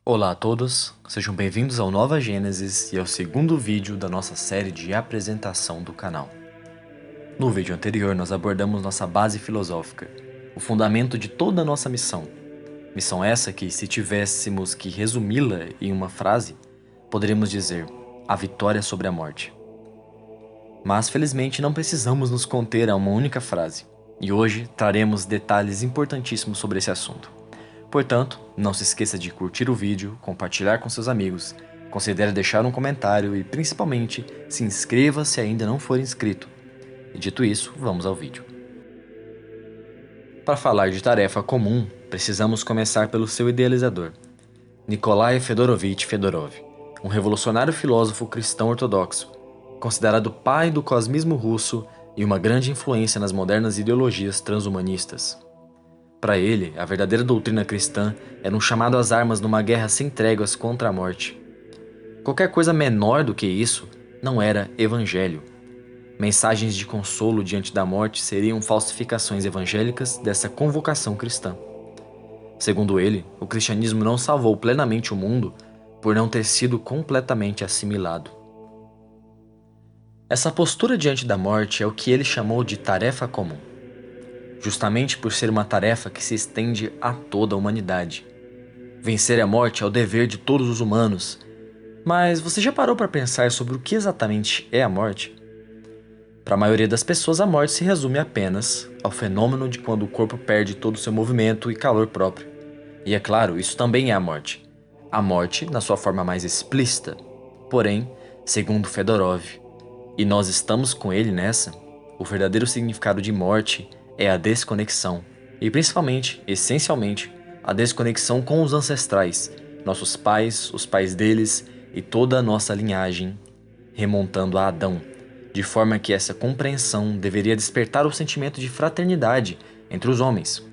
Olá a todos, sejam bem-vindos ao Nova Gênesis e ao segundo vídeo da nossa série de apresentação do canal. No vídeo anterior nós abordamos nossa base filosófica, o fundamento de toda a nossa missão. Missão essa que, se tivéssemos que resumi-la em uma frase, poderíamos dizer: a vitória sobre a morte. Mas felizmente não precisamos nos conter a uma única frase, e hoje traremos detalhes importantíssimos sobre esse assunto. Portanto, não se esqueça de curtir o vídeo, compartilhar com seus amigos, considere deixar um comentário e, principalmente, se inscreva se ainda não for inscrito. E dito isso, vamos ao vídeo. Para falar de tarefa comum, precisamos começar pelo seu idealizador, Nikolai Fedorovich Fedorov, um revolucionário filósofo cristão ortodoxo, considerado pai do cosmismo russo e uma grande influência nas modernas ideologias transhumanistas. Para ele, a verdadeira doutrina cristã era um chamado às armas numa guerra sem tréguas contra a morte. Qualquer coisa menor do que isso não era evangelho. Mensagens de consolo diante da morte seriam falsificações evangélicas dessa convocação cristã. Segundo ele, o cristianismo não salvou plenamente o mundo por não ter sido completamente assimilado. Essa postura diante da morte é o que ele chamou de tarefa comum, justamente por ser uma tarefa que se estende a toda a humanidade. Vencer a morte é o dever de todos os humanos, mas você já parou para pensar sobre o que exatamente é a morte? Para a maioria das pessoas, a morte se resume apenas ao fenômeno de quando o corpo perde todo o seu movimento e calor próprio. E é claro, isso também é a morte. A morte na sua forma mais explícita. Porém, segundo Fedorov, e nós estamos com ele nessa, o verdadeiro significado de morte é a desconexão, e principalmente, essencialmente, a desconexão com os ancestrais, nossos pais, os pais deles e toda a nossa linhagem, remontando a Adão, de forma que essa compreensão deveria despertar o sentimento de fraternidade entre os homens.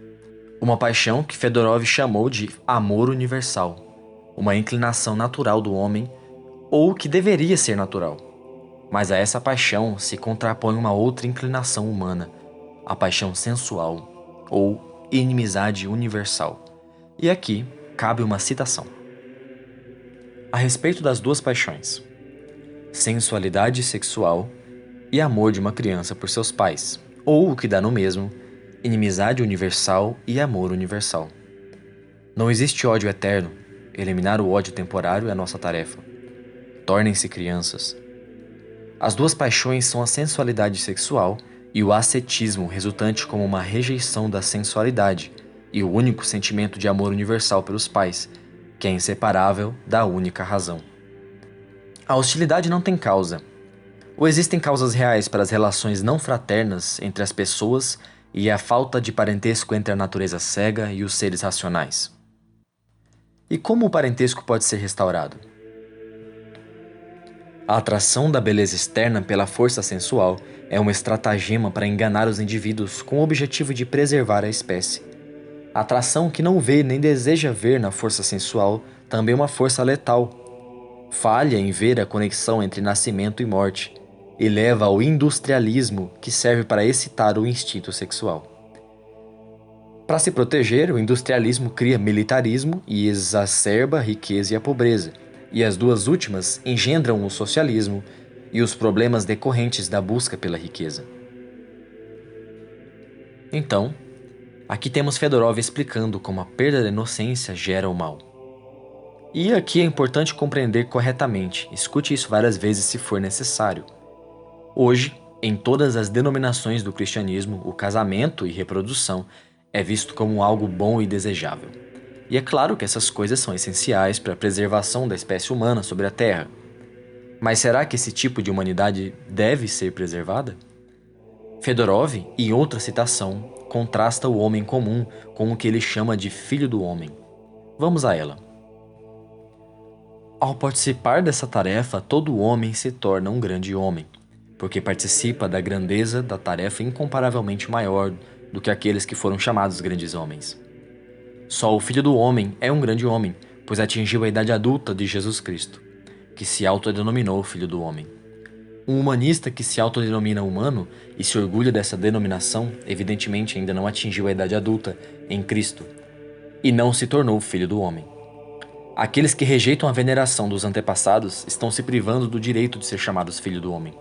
Uma paixão que Fedorov chamou de amor universal, uma inclinação natural do homem, ou que deveria ser natural. Mas a essa paixão se contrapõe uma outra inclinação humana, a paixão sensual, ou inimizade universal. E aqui cabe uma citação. A respeito das duas paixões, sensualidade sexual e amor de uma criança por seus pais, ou o que dá no mesmo, inimizade universal e amor universal. Não existe ódio eterno, eliminar o ódio temporário é nossa tarefa. Tornem-se crianças. As duas paixões são a sensualidade sexual e o ascetismo resultante como uma rejeição da sensualidade e o único sentimento de amor universal pelos pais, que é inseparável da única razão. A hostilidade não tem causa. Ou existem causas reais para as relações não fraternas entre as pessoas e a falta de parentesco entre a natureza cega e os seres racionais? E como o parentesco pode ser restaurado? A atração da beleza externa pela força sensual é um estratagema para enganar os indivíduos com o objetivo de preservar a espécie. A atração que não vê nem deseja ver na força sensual também é uma força letal. Falha em ver a conexão entre nascimento e morte e leva ao industrialismo que serve para excitar o instinto sexual. Para se proteger, o industrialismo cria militarismo e exacerba a riqueza e a pobreza, e as duas últimas engendram o socialismo e os problemas decorrentes da busca pela riqueza. Então, aqui temos Fedorov explicando como a perda da inocência gera o mal. E aqui é importante compreender corretamente, escute isso várias vezes se for necessário. Hoje, em todas as denominações do cristianismo, o casamento e reprodução é visto como algo bom e desejável. E é claro que essas coisas são essenciais para a preservação da espécie humana sobre a Terra. Mas será que esse tipo de humanidade deve ser preservada? Fedorov, em outra citação, contrasta o homem comum com o que ele chama de filho do homem. Vamos a ela. Ao participar dessa tarefa, todo homem se torna um grande homem, porque participa da grandeza da tarefa incomparavelmente maior do que aqueles que foram chamados grandes homens. Só o Filho do Homem é um grande homem, pois atingiu a idade adulta de Jesus Cristo, que se autodenominou Filho do Homem. Um humanista que se autodenomina humano e se orgulha dessa denominação, evidentemente ainda não atingiu a idade adulta em Cristo, e não se tornou Filho do Homem. Aqueles que rejeitam a veneração dos antepassados estão se privando do direito de ser chamados filho do homem.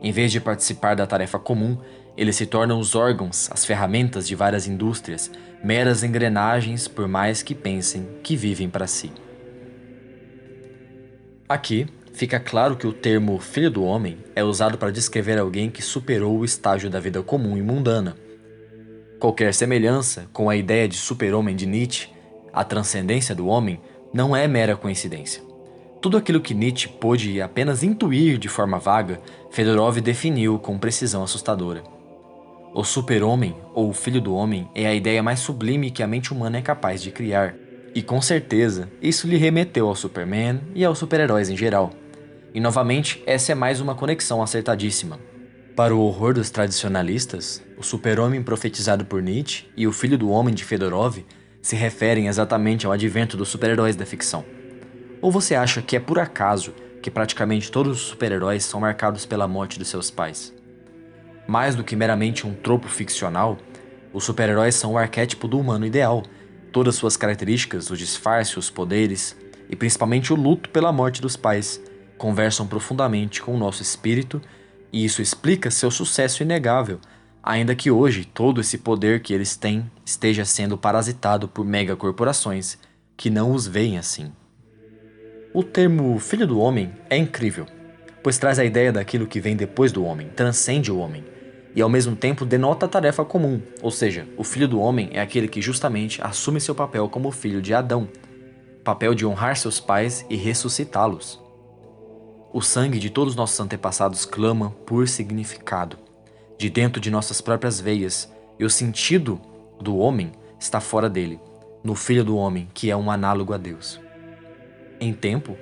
Em vez de participar da tarefa comum, eles se tornam os órgãos, as ferramentas de várias indústrias, meras engrenagens, por mais que pensem que vivem para si. Aqui, fica claro que o termo filho do homem é usado para descrever alguém que superou o estágio da vida comum e mundana. Qualquer semelhança com a ideia de super-homem de Nietzsche, a transcendência do homem, não é mera coincidência. Tudo aquilo que Nietzsche pôde apenas intuir de forma vaga, Fedorov definiu com precisão assustadora. O super-homem, ou o filho do homem, é a ideia mais sublime que a mente humana é capaz de criar. E com certeza, isso lhe remeteu ao Superman e aos super-heróis em geral. E novamente, essa é mais uma conexão acertadíssima. Para o horror dos tradicionalistas, o super-homem profetizado por Nietzsche e o filho do homem de Fedorov se referem exatamente ao advento dos super-heróis da ficção. Ou você acha que é por acaso que praticamente todos os super-heróis são marcados pela morte de seus pais? Mais do que meramente um tropo ficcional, os super-heróis são o arquétipo do humano ideal. Todas suas características, o disfarce, os poderes e principalmente o luto pela morte dos pais conversam profundamente com o nosso espírito e isso explica seu sucesso inegável, ainda que hoje todo esse poder que eles têm esteja sendo parasitado por megacorporações que não os veem assim. O termo filho do homem é incrível, pois traz a ideia daquilo que vem depois do homem, transcende o homem, e ao mesmo tempo denota a tarefa comum, ou seja, o filho do homem é aquele que justamente assume seu papel como filho de Adão, papel de honrar seus pais e ressuscitá-los. O sangue de todos nossos antepassados clama por significado, de dentro de nossas próprias veias, e o sentido do homem está fora dele, no filho do homem, que é um análogo a Deus. Em tempo,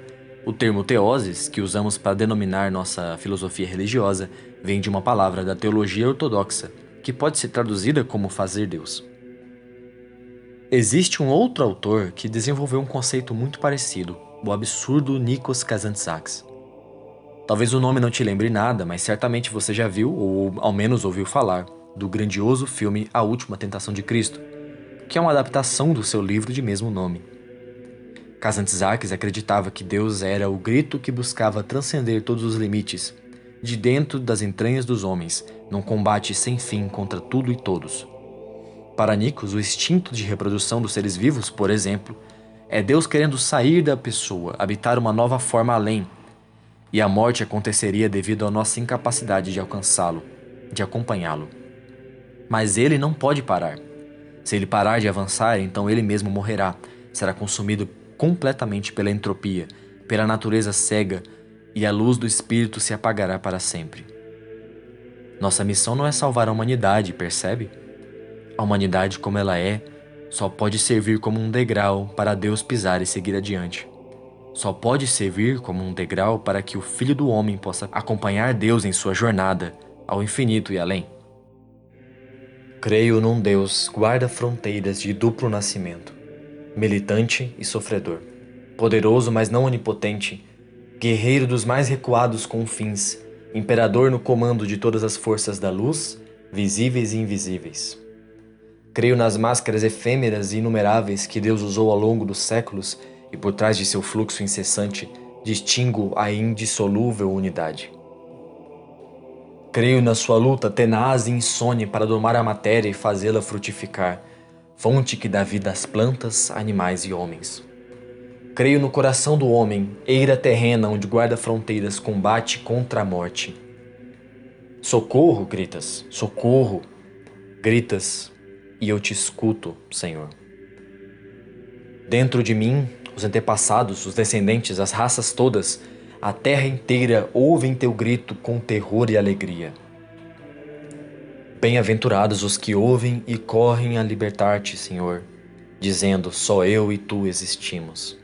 o termo teoses, que usamos para denominar nossa filosofia religiosa, vem de uma palavra da teologia ortodoxa, que pode ser traduzida como fazer Deus. Existe um outro autor que desenvolveu um conceito muito parecido, o absurdo Nikos Kazantzakis. Talvez o nome não te lembre nada, mas certamente você já viu, ou ao menos ouviu falar, do grandioso filme A Última Tentação de Cristo, que é uma adaptação do seu livro de mesmo nome. Kazantzakis acreditava que Deus era o grito que buscava transcender todos os limites, de dentro das entranhas dos homens, num combate sem fim contra tudo e todos. Para Nikos, o instinto de reprodução dos seres vivos, por exemplo, é Deus querendo sair da pessoa, habitar uma nova forma além, e a morte aconteceria devido à nossa incapacidade de alcançá-lo, de acompanhá-lo. Mas ele não pode parar. Se ele parar de avançar, então ele mesmo morrerá, será consumido completamente pela entropia, pela natureza cega, e a luz do Espírito se apagará para sempre. Nossa missão não é salvar a humanidade, percebe? A humanidade como ela é, só pode servir como um degrau para Deus pisar e seguir adiante. Só pode servir como um degrau para que o Filho do Homem possa acompanhar Deus em sua jornada ao infinito e além. Creio num Deus guarda-fronteiras de duplo nascimento, militante e sofredor, poderoso mas não onipotente, guerreiro dos mais recuados confins, imperador no comando de todas as forças da luz, visíveis e invisíveis. Creio nas máscaras efêmeras e inumeráveis que Deus usou ao longo dos séculos e por trás de seu fluxo incessante distingo a indissolúvel unidade. Creio na sua luta tenaz e insone para domar a matéria e fazê-la frutificar, fonte que dá vida às plantas, animais e homens. Creio no coração do homem, eira terrena onde guarda fronteiras, combate contra a morte. Socorro, gritas, socorro, gritas, e eu te escuto, Senhor. Dentro de mim, os antepassados, os descendentes, as raças todas, a terra inteira ouvem teu grito com terror e alegria. Bem-aventurados os que ouvem e correm a libertar-te, Senhor, dizendo, só eu e tu existimos.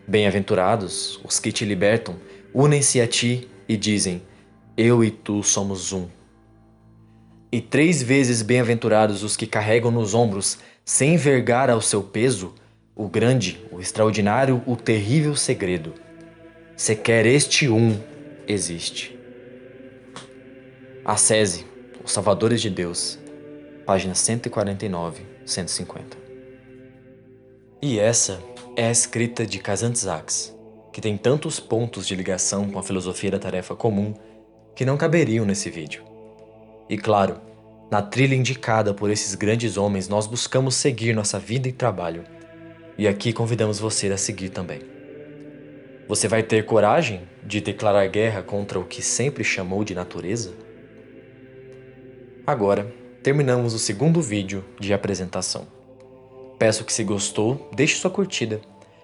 Bem-aventurados os que te libertam, unem-se a ti e dizem, eu e tu somos um. E 3 vezes bem-aventurados os que carregam nos ombros, sem vergar ao seu peso, o grande, o extraordinário, o terrível segredo. Sequer este um existe. Acese, Os Salvadores de Deus, páginas 149, 150. E essa é a escrita de Kazantzakis, que tem tantos pontos de ligação com a filosofia da tarefa comum que não caberiam nesse vídeo. E claro, na trilha indicada por esses grandes homens nós buscamos seguir nossa vida e trabalho, e aqui convidamos você a seguir também. Você vai ter coragem de declarar guerra contra o que sempre chamou de natureza? Agora, terminamos o segundo vídeo de apresentação. Peço que, se gostou, deixe sua curtida.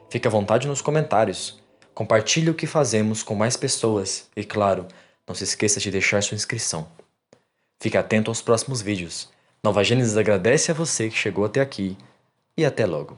Fique à vontade nos comentários. Compartilhe o que fazemos com mais pessoas e, claro, não se esqueça de deixar sua inscrição. Fique atento aos próximos vídeos. Nova Gênesis agradece a você que chegou até aqui e até logo.